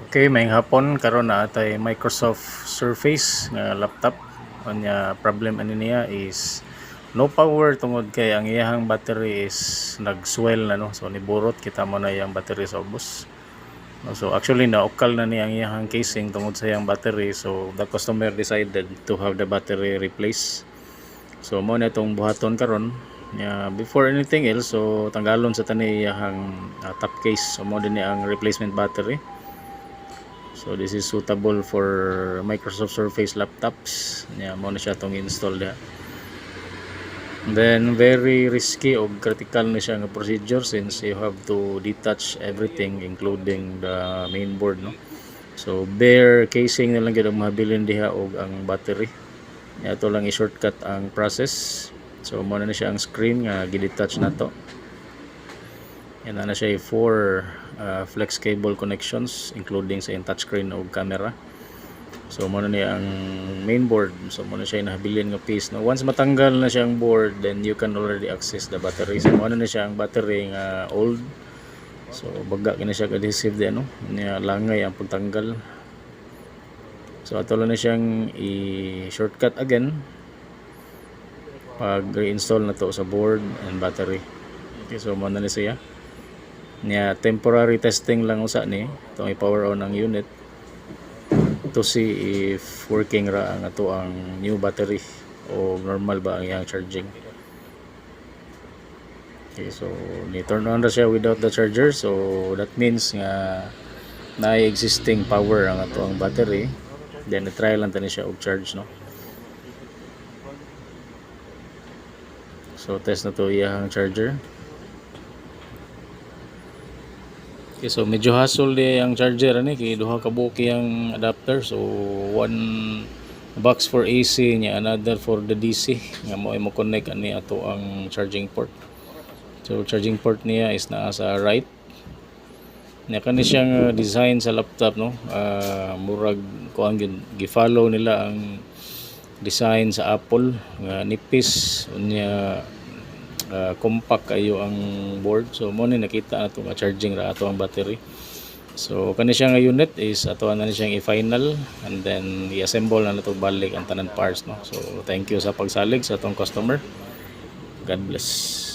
Okay, may hapon karon na atay Microsoft Surface nga laptop. Anya problem ani niya is no power tungod kay ang iyahang battery is nag-swell na no. So niburot kita mo na iyang battery sa ubos. No, so actually naukal na niya ang iyahang casing tungod sa iyang battery. So the customer decided to have the battery replaced. So mo na itong buhaton karon. Before anything else, so tanggalon sa tani iyahang top case. So mo din ang replacement battery. So this is suitable for Microsoft Surface laptops. Mo na siya tong install diha. Then very risky o critical na siya nga procedure since you have to detach everything including the main board, no. So bare casing na lang gyud ang mahabilin diha og ang battery. Ito lang i-shortcut ang process. So mo na siya ang screen nga gi-detach nato. Yan na siya 4 flex cable connections including sa touchscreen o camera. So mo na niya ang main board. So mo na siya nahabilin nga piece. No? Once matanggal na siyang board, then you can already access the battery. So mo na siya ang battery nga old. So baga kina siya adhesive din, no? Niya langay ang pagtanggal. So ato lang na siyang i-shortcut again pag reinstall na to sa board and battery. Okay, so mo na ni siya. Niya temporary testing lang usa ni itong i-power on ang unit to see if working ra ang ato ang new battery o normal ba ang iyang charging. Okay, so ni turn on ra siya without the charger, so that means nga na existing power ang ato ang battery. Then try lang tani siya og charge, no. So test na to iyang charger. Okay, so medyo hassle di ang charger ani kay duha ka buki ang adapter. So one box for AC nya, another for the DC nga mo connect ani ato ang charging port. So charging port niya is naa sa right. Nya kani siyang design sa laptop, no. Murag kuan gi-follow nila ang design sa Apple nga nipis unya compact kayo ang board. So mo ni nakita ato nga charging ra ato ang battery. So kani siya nga unit is ato na siyang i-final and then i-assemble na nato balik ang tanan parts, no. So thank you sa pagsalig sa atong customer. God bless.